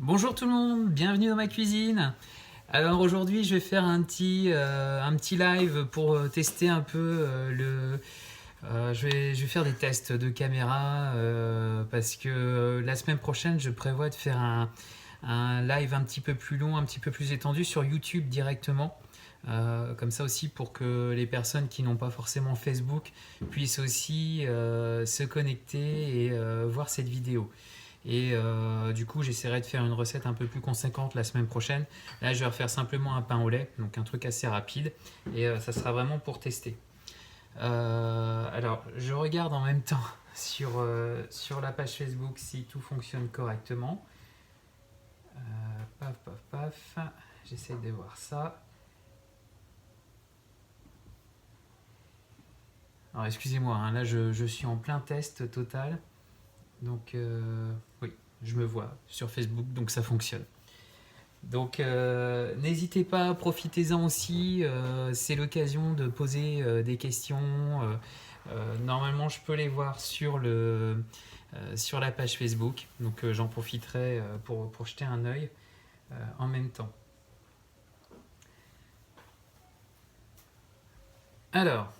Bonjour tout le monde, bienvenue dans ma cuisine. Alors aujourd'hui je vais faire un petit live pour tester un peu je vais faire des tests de caméra parce que la semaine prochaine je prévois de faire un live un petit peu plus long, un petit peu plus étendu sur YouTube directement. Comme ça aussi pour que les personnes qui n'ont pas forcément Facebook puissent aussi se connecter et voir cette vidéo. Et du coup, j'essaierai de faire une recette un peu plus conséquente la semaine prochaine. Là, je vais refaire simplement un pain au lait, donc un truc assez rapide. Et ça sera vraiment pour tester. Alors, je regarde en même temps sur la page Facebook si tout fonctionne correctement. Paf, paf, paf. J'essaie de voir ça. Alors, excusez-moi, hein, là, je suis en plein test total. Donc, oui, je me vois sur Facebook, donc ça fonctionne. Donc n'hésitez pas, profitez-en aussi, c'est l'occasion de poser des questions. Normalement, je peux les voir sur la page Facebook, donc j'en profiterai pour jeter un œil en même temps. Alors,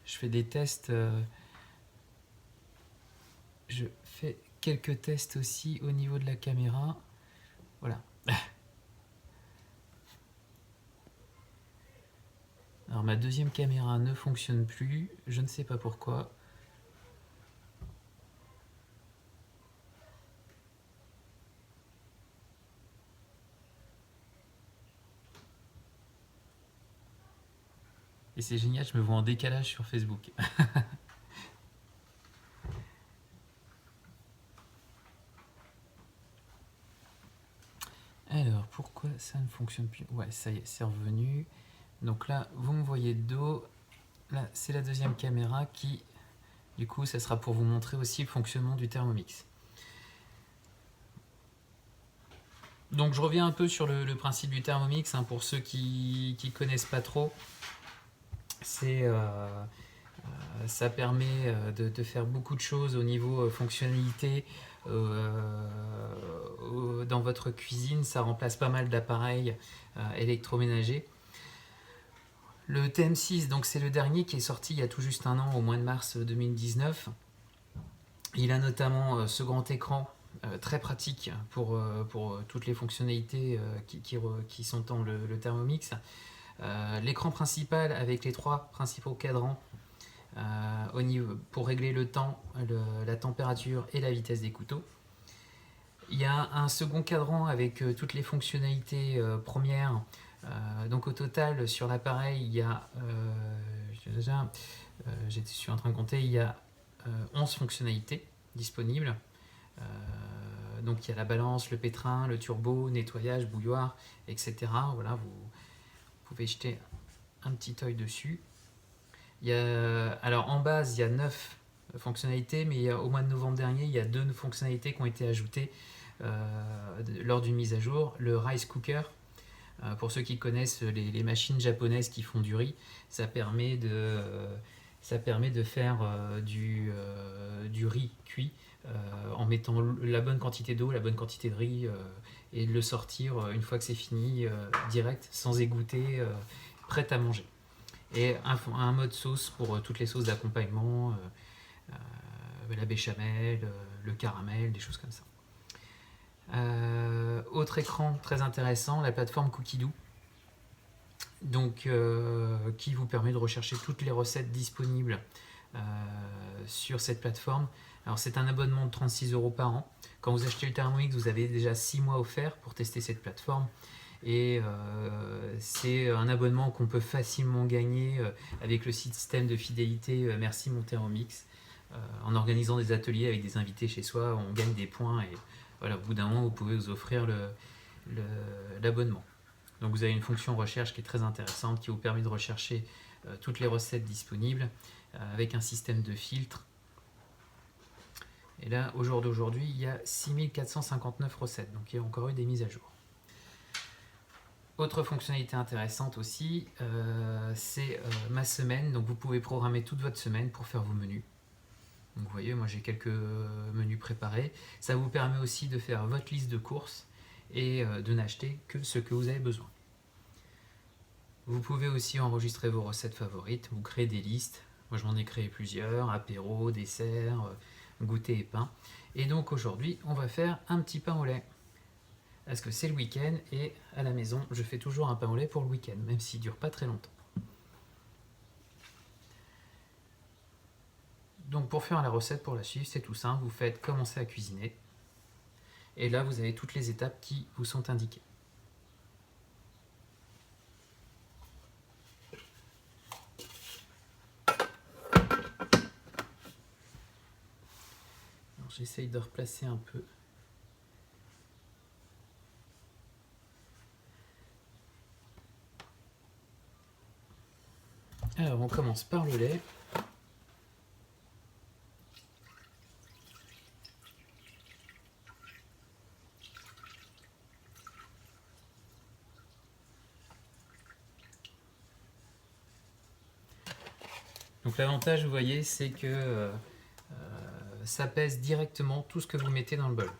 je fais des tests, je fais quelques tests aussi au niveau de la caméra. Voilà. Alors ma deuxième caméra ne fonctionne plus, je ne sais pas pourquoi. Et c'est génial, je me vois en décalage sur Facebook. Alors, pourquoi ça ne fonctionne plus? Ouais, ça y est, c'est revenu. Donc là, vous me voyez de dos. Là, c'est la deuxième caméra qui, du coup, ça sera pour vous montrer aussi le fonctionnement du Thermomix. Donc je reviens un peu sur le principe du Thermomix, hein, pour ceux qui ne connaissent pas trop. Ça permet de faire beaucoup de choses au niveau fonctionnalité dans votre cuisine. Ça remplace pas mal d'appareils électroménagers. Le TM6, donc c'est le dernier qui est sorti il y a tout juste un an, au mois de mars 2019. Il a notamment ce grand écran très pratique pour toutes les fonctionnalités qui sont dans le Thermomix. L'écran principal avec les trois principaux cadrans pour régler le temps, la température et la vitesse des couteaux. Il y a un second cadran avec toutes les fonctionnalités premières. Donc au total, sur l'appareil, il y a, je suis en train de compter, il y a 11 fonctionnalités disponibles. Donc il y a la balance, le pétrin, le turbo, nettoyage, bouilloire, etc. Voilà, vous pouvez jeter un petit œil dessus. Alors en base, il y a 9 fonctionnalités, mais au mois de novembre dernier, il y a 2 fonctionnalités qui ont été ajoutées lors d'une mise à jour. Le rice cooker, pour ceux qui connaissent les machines japonaises qui font du riz, ça permet de faire du riz cuit en mettant la bonne quantité d'eau, la bonne quantité de riz et de le sortir une fois que c'est fini, direct, sans égoutter, prêt à manger. Et un mode sauce pour toutes les sauces d'accompagnement, la béchamel, le caramel, des choses comme ça. Autre écran très intéressant, la plateforme Cookidoo, donc qui vous permet de rechercher toutes les recettes disponibles sur cette plateforme. Alors c'est un abonnement de 36 € par an. Quand vous achetez le Thermomix, vous avez déjà 6 mois offerts pour tester cette plateforme. Et c'est un abonnement qu'on peut facilement gagner avec le système de fidélité Merci mon Thermomix. En organisant des ateliers avec des invités chez soi, on gagne des points et voilà, au bout d'un moment, vous pouvez vous offrir l'abonnement. Donc vous avez une fonction recherche qui est très intéressante, qui vous permet de rechercher toutes les recettes disponibles avec un système de filtre. Et là, au jour d'aujourd'hui, il y a 6459 recettes, donc il y a encore eu des mises à jour. Autre fonctionnalité intéressante aussi, c'est ma semaine. Donc vous pouvez programmer toute votre semaine pour faire vos menus. Donc vous voyez, moi j'ai quelques menus préparés. Ça vous permet aussi de faire votre liste de courses et de n'acheter que ce que vous avez besoin. Vous pouvez aussi enregistrer vos recettes favorites, vous créez des listes. Moi je m'en ai créé plusieurs, apéro, dessert, goûter et pain. Et donc aujourd'hui, on va faire un petit pain au lait. Parce que c'est le week-end et à la maison, je fais toujours un pain au lait pour le week-end, même s'il ne dure pas très longtemps. Donc pour faire la recette, pour la suivre, c'est tout simple, vous faites commencer à cuisiner. Et là, vous avez toutes les étapes qui vous sont indiquées. J'essaye de replacer un peu. Alors on commence par le lait. Donc l'avantage, vous voyez, c'est que ça pèse directement tout ce que vous mettez dans le bol.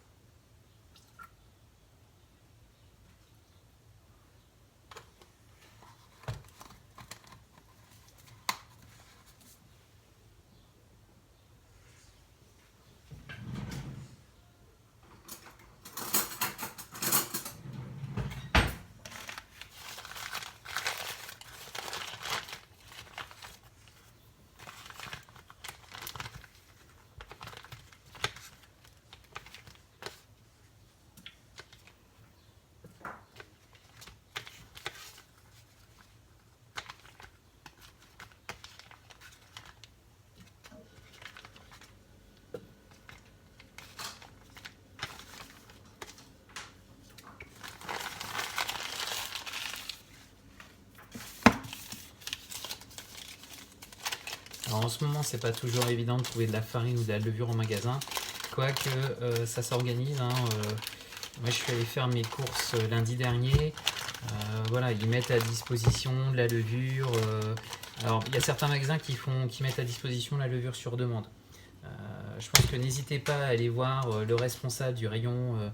Alors en ce moment, c'est pas toujours évident de trouver de la farine ou de la levure en magasin, quoique ça s'organise. Moi, je suis allé faire mes courses lundi dernier. Voilà, ils mettent à disposition de la levure. Alors, il y a certains magasins qui mettent à disposition la levure sur demande. Je pense que n'hésitez pas à aller voir le responsable du rayon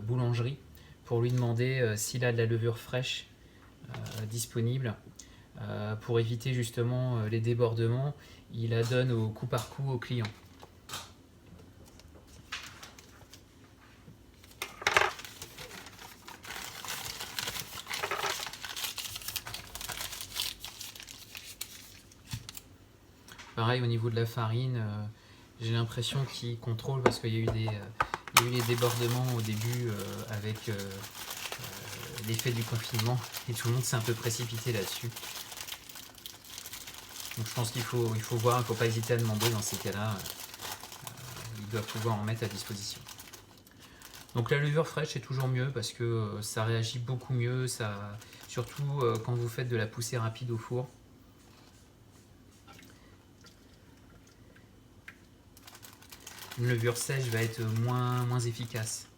boulangerie pour lui demander s'il a de la levure fraîche disponible. Pour éviter justement les débordements, il la donne au coup par coup aux clients. Pareil au niveau de la farine, j'ai l'impression qu'ils contrôlent parce qu'il y a eu des débordements au début avec l'effet du confinement et tout le monde s'est un peu précipité là-dessus. Donc je pense qu'il faut voir, il ne faut pas hésiter à demander dans ces cas-là. Ils doivent pouvoir en mettre à disposition. Donc la levure fraîche c'est toujours mieux parce que ça réagit beaucoup mieux, surtout quand vous faites de la poussée rapide au four. Une levure sèche va être moins efficace.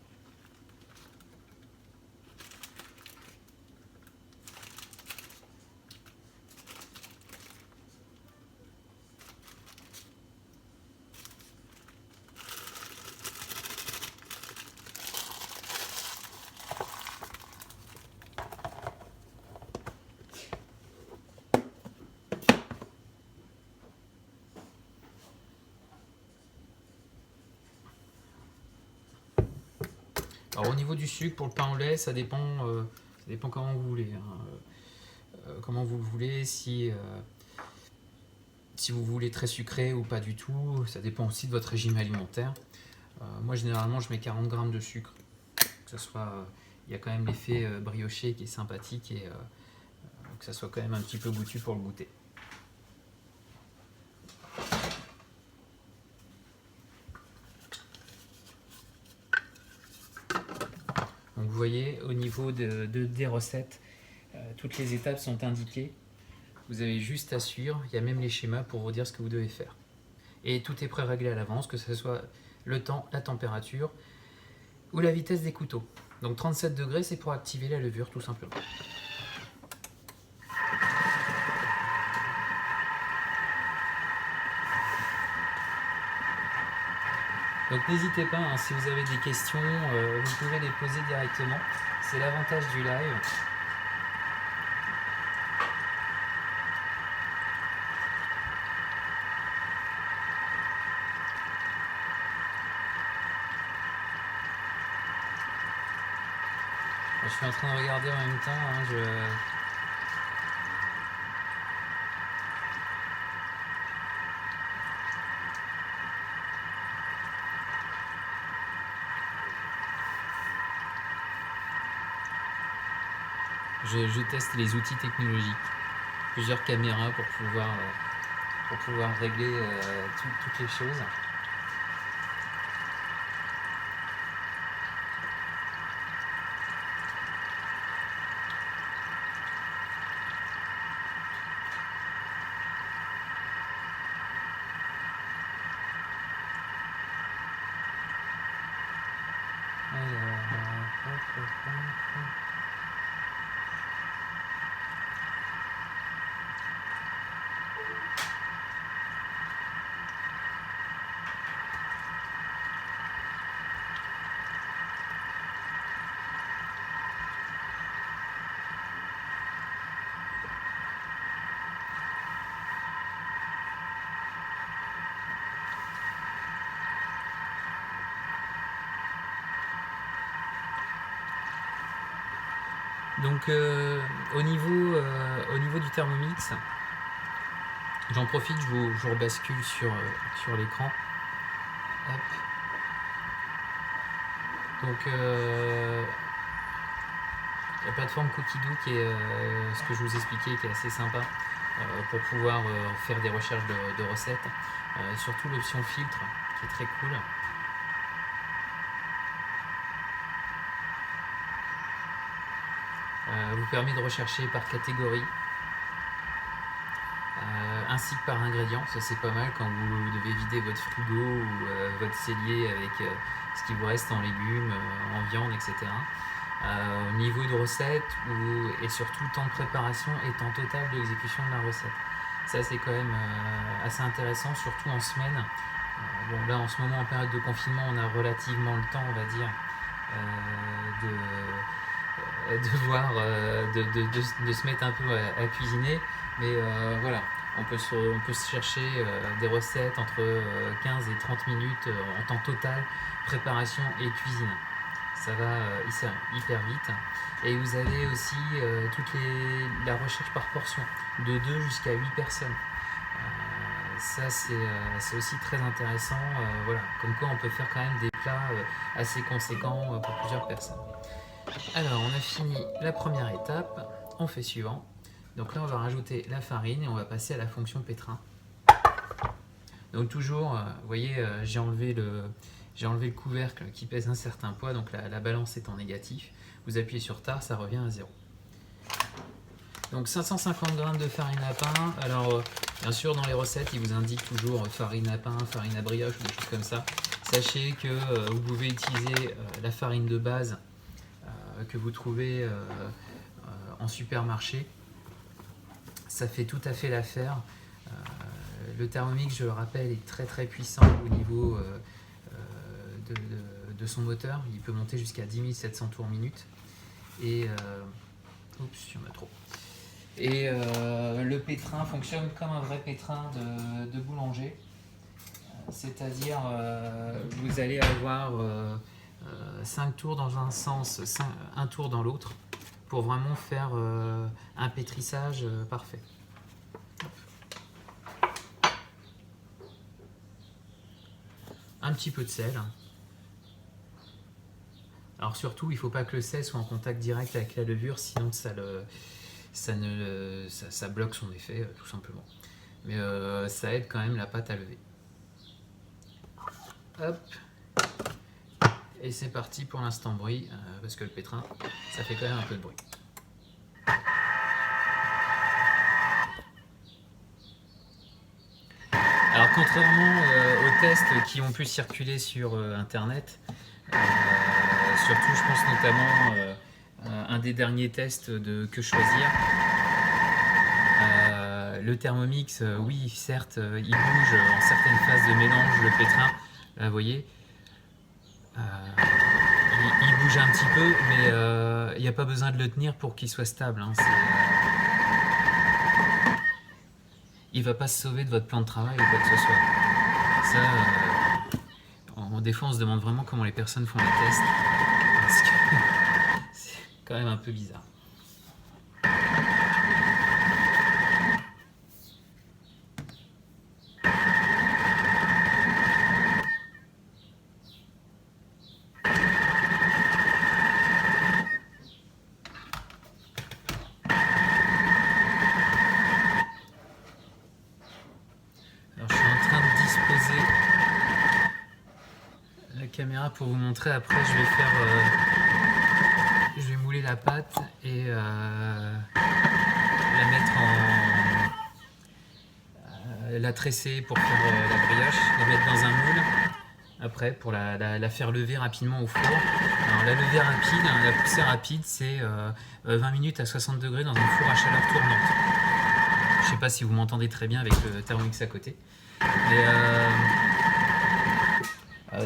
Alors au niveau du sucre pour le pain au lait, ça dépend comment vous voulez. Comment vous le voulez, si vous voulez très sucré ou pas du tout, ça dépend aussi de votre régime alimentaire. Moi généralement je mets 40 grammes de sucre, que ce soit, il y a quand même l'effet brioché qui est sympathique et que ça soit quand même un petit peu goûtu pour le goûter. Donc vous voyez, au niveau des recettes, toutes les étapes sont indiquées. Vous avez juste à suivre, il y a même les schémas pour vous dire ce que vous devez faire. Et tout est pré-réglé à l'avance, que ce soit le temps, la température ou la vitesse des couteaux. Donc 37 degrés, c'est pour activer la levure tout simplement. Donc n'hésitez pas, hein, si vous avez des questions, vous pouvez les poser directement. C'est l'avantage du live. Je suis en train de regarder en même temps. Hein, je teste les outils technologiques. Plusieurs caméras pour pouvoir régler toutes les choses. Donc au niveau du Thermomix, j'en profite, je vous rebascule sur l'écran. Donc la plateforme Cookidoo qui est ce que je vous expliquais, qui est assez sympa pour pouvoir faire des recherches de recettes. Surtout l'option filtre qui est très cool. Vous permet de rechercher par catégorie ainsi que par ingrédient. Ça c'est pas mal quand vous devez vider votre frigo ou votre cellier avec ce qui vous reste en légumes, en viande, etc. Au niveau de recette et surtout le temps de préparation et temps total de l'exécution de la recette. Ça c'est quand même assez intéressant, surtout en semaine. Bon là en ce moment en période de confinement on a relativement le temps, on va dire, de se mettre un peu à cuisiner, mais voilà, on peut se chercher des recettes entre 15 et 30 minutes en temps total, préparation et cuisine. Ça va hyper vite. Et vous avez aussi la recherche par portion, de 2 jusqu'à 8 personnes. Ça c'est aussi très intéressant, voilà, comme quoi on peut faire quand même des plats assez conséquents pour plusieurs personnes. Alors on a fini la première étape, on fait suivant. Donc là on va rajouter la farine et on va passer à la fonction pétrin. Donc toujours, vous voyez, j'ai enlevé le couvercle qui pèse un certain poids, donc la balance est en négatif. Vous appuyez sur Tar, ça revient à 0. Donc 550 g de farine à pain. Alors bien sûr dans les recettes ils vous indiquent toujours farine à pain, farine à brioche ou des choses comme ça. Sachez que vous pouvez utiliser la farine de base que vous trouvez en supermarché. Ça fait tout à fait l'affaire. Le Thermomix, je le rappelle, est très très puissant au niveau de son moteur. Il peut monter jusqu'à 10 700 tours minute. Et oups, il y en a trop. Et le pétrin fonctionne comme un vrai pétrin de boulanger. C'est-à-dire vous allez avoir 5 tours dans un sens, un tour dans l'autre, pour vraiment faire un pétrissage parfait. Un petit peu de sel. Alors surtout, il ne faut pas que le sel soit en contact direct avec la levure, sinon ça bloque son effet, tout simplement. Mais ça aide quand même la pâte à lever. Hop. Et c'est parti pour l'instant bruit, parce que le pétrin, ça fait quand même un peu de bruit. Alors contrairement aux tests qui ont pu circuler sur Internet, surtout je pense notamment un des derniers tests de Que choisir, le Thermomix, oui certes il bouge en certaines phases de mélange le pétrin, là vous voyez, il bouge un petit peu, mais il n'y a pas besoin de le tenir pour qu'il soit stable. Hein. Il va pas se sauver de votre plan de travail ou quoi que ce soit. Ça, des fois, on se demande vraiment comment les personnes font les tests, parce que c'est quand même un peu bizarre. Alors, je suis en train de disposer la caméra pour vous montrer. Après, je vais mouler la pâte et la mettre la tresser pour faire la brioche, la mettre dans un moule. Après, pour la faire lever rapidement au four. Alors, la levée rapide, la poussée rapide, c'est 20 minutes à 60 degrés dans un four à chaleur tournante. Je ne sais pas si vous m'entendez très bien avec le Thermomix à côté. Mais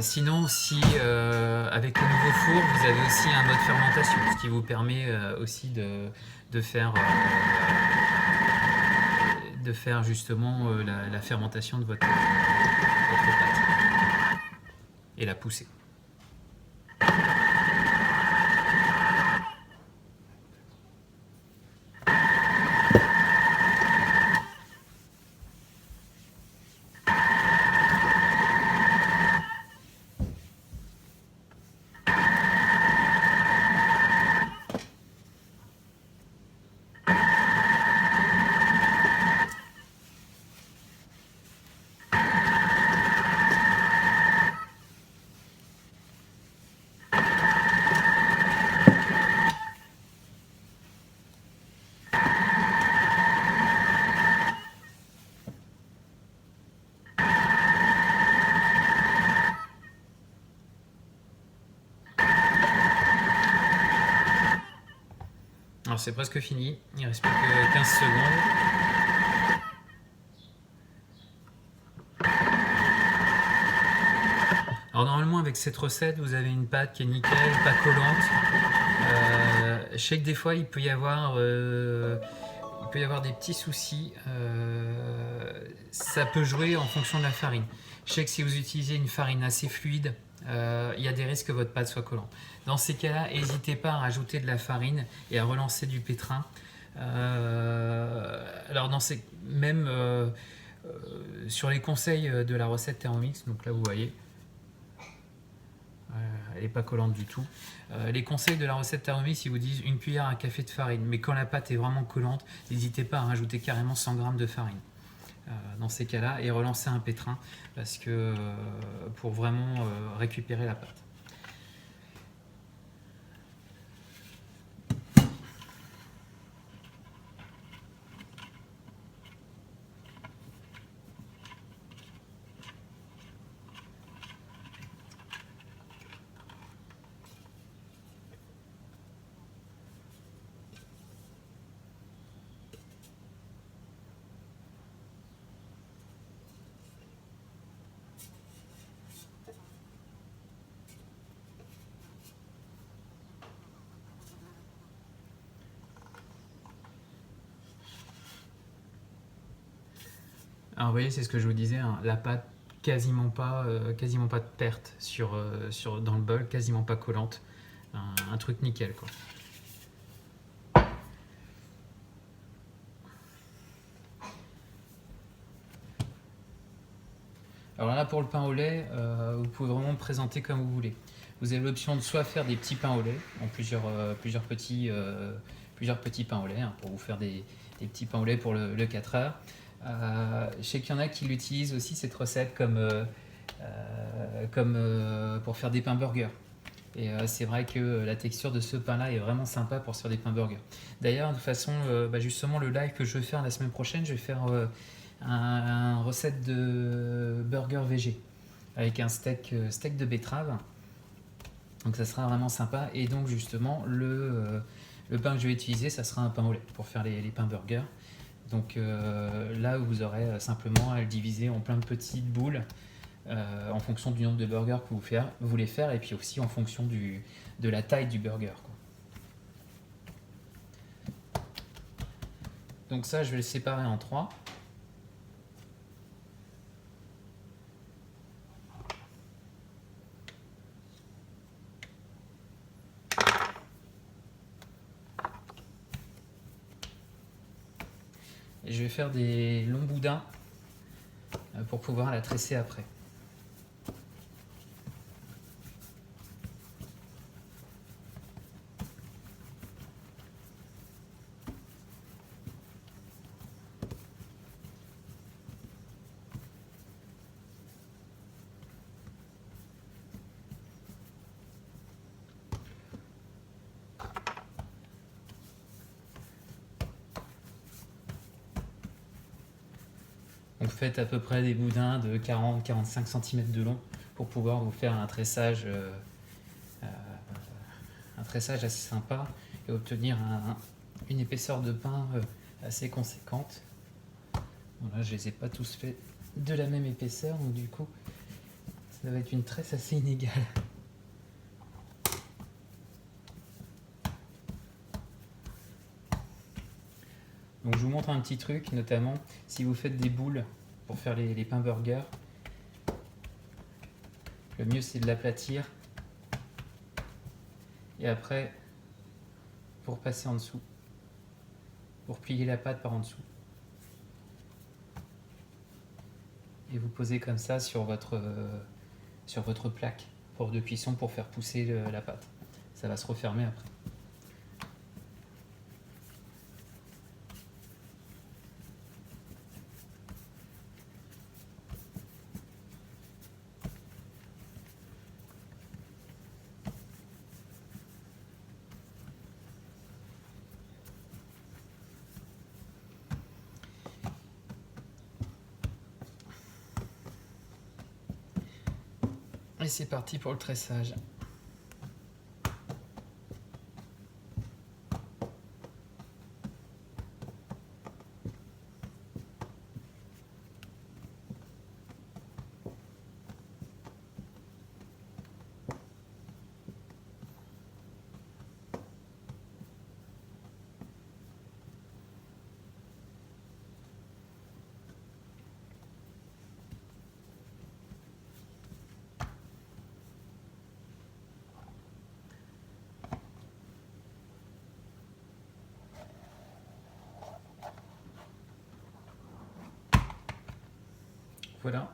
sinon, si avec le nouveau four, vous avez aussi un mode fermentation, ce qui vous permet aussi de faire justement la fermentation de votre pâte et la pousser. Alors c'est presque fini, il ne reste plus que 15 secondes. Alors normalement avec cette recette vous avez une pâte qui est nickel, pas collante. Je sais que des fois il peut y avoir des petits soucis. Ça peut jouer en fonction de la farine. Je sais que si vous utilisez une farine assez fluide, il y a des risques que votre pâte soit collante. Dans ces cas-là, n'hésitez pas à rajouter de la farine et à relancer du pétrin. Alors sur les conseils de la recette Thermomix, donc là vous voyez, elle n'est pas collante du tout. Les conseils de la recette Thermomix, ils vous disent une cuillère à café de farine, mais quand la pâte est vraiment collante, n'hésitez pas à rajouter carrément 100 g de farine. Dans ces cas-là, et relancer un pétrin parce que pour vraiment récupérer la pâte. Alors vous voyez, c'est ce que je vous disais, hein, la pâte quasiment pas de perte dans le bol, quasiment pas collante, un truc nickel quoi. Alors là pour le pain au lait, vous pouvez vraiment le présenter comme vous voulez. Vous avez l'option de soit faire des petits pains au lait en plusieurs petits pains au lait, hein, pour vous faire des petits pains au lait pour le 4 heures. Je sais qu'il y en a qui l'utilisent aussi cette recette comme pour faire des pains burgers. Et c'est vrai que la texture de ce pain là est vraiment sympa pour se faire des pains burgers. D'ailleurs de toute façon, justement le live que je vais faire la semaine prochaine, je vais faire une recette de burger végé avec un steak de betterave. Donc ça sera vraiment sympa. Et donc justement le pain que je vais utiliser, ça sera un pain au lait pour faire les pains burgers. Donc là vous aurez simplement à le diviser en plein de petites boules en fonction du nombre de burgers que vous voulez faire, et puis aussi en fonction de la taille du burger, quoi. Donc ça, je vais le séparer en 3. Et je vais faire des longs boudins pour pouvoir la tresser après. Donc faites à peu près des boudins de 40-45 cm de long pour pouvoir vous faire un tressage assez sympa et obtenir une épaisseur de pain assez conséquente. Bon, là, je les ai pas tous faits de la même épaisseur, donc du coup ça va être une tresse assez inégale. Donc je vous montre un petit truc, notamment si vous faites des boules pour faire les pains burgers, le mieux c'est de l'aplatir et après pour passer en dessous, pour plier la pâte par en dessous. Et vous posez comme ça sur votre plaque de cuisson pour faire pousser la pâte. Ça va se refermer après. Et c'est parti pour le tressage. Voilà,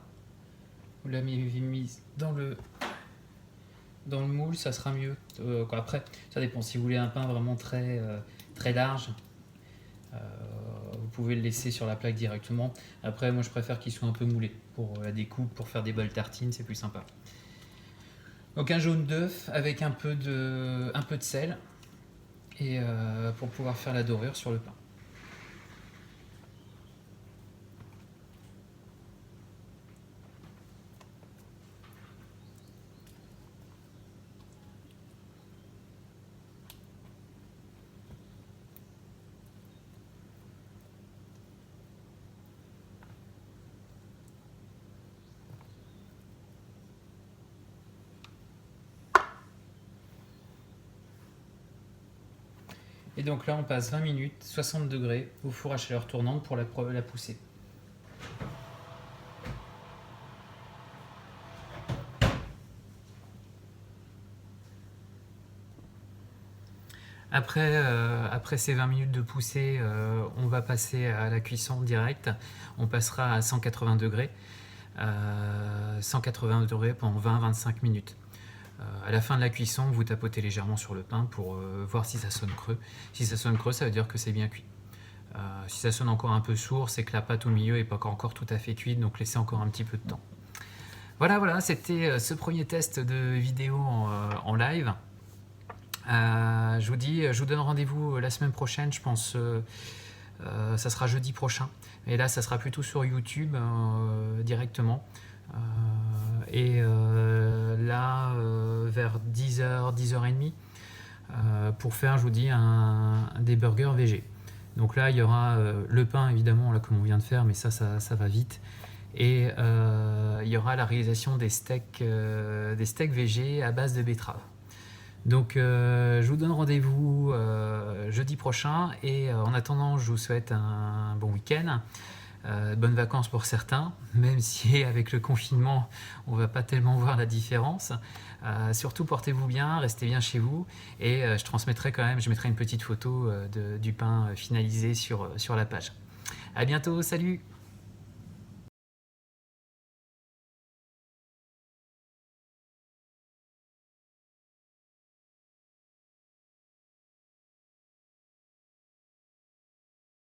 vous l'avez mise dans le moule, ça sera mieux. Après, ça dépend. Si vous voulez un pain vraiment très large, vous pouvez le laisser sur la plaque directement. Après, moi je préfère qu'il soit un peu moulé pour la découpe, pour faire des belles tartines, c'est plus sympa. Donc un jaune d'œuf avec un peu de sel et pour pouvoir faire la dorure sur le pain. Et donc là, on passe 20 minutes, 60 degrés, au four à chaleur tournante pour la pousser. Après ces 20 minutes de poussée, on va passer à la cuisson directe. On passera à 180 degrés. 180 degrés pendant 20-25 minutes. À la fin de la cuisson, vous tapotez légèrement sur le pain pour voir si ça sonne creux. Si ça sonne creux, ça veut dire que c'est bien cuit. Si ça sonne encore un peu sourd, c'est que la pâte au milieu n'est pas encore tout à fait cuite, donc laissez encore un petit peu de temps. Voilà, c'était ce premier test de vidéo en live. Je vous donne rendez-vous la semaine prochaine, je pense. Ça sera jeudi prochain. Et là, ça sera plutôt sur YouTube directement. Vers 10h, 10h30, pour faire, je vous dis, des burgers végé. Donc là, il y aura le pain, évidemment, là, comme on vient de faire, mais ça va vite. Et il y aura la réalisation des steaks VG à base de betterave. Donc je vous donne rendez-vous jeudi prochain et en attendant je vous souhaite un bon week-end, bonnes vacances pour certains, même si avec le confinement on ne va pas tellement voir la différence. Surtout portez-vous bien, restez bien chez vous et je transmettrai quand même, je mettrai une petite photo du pain finalisé sur la page. À bientôt, salut!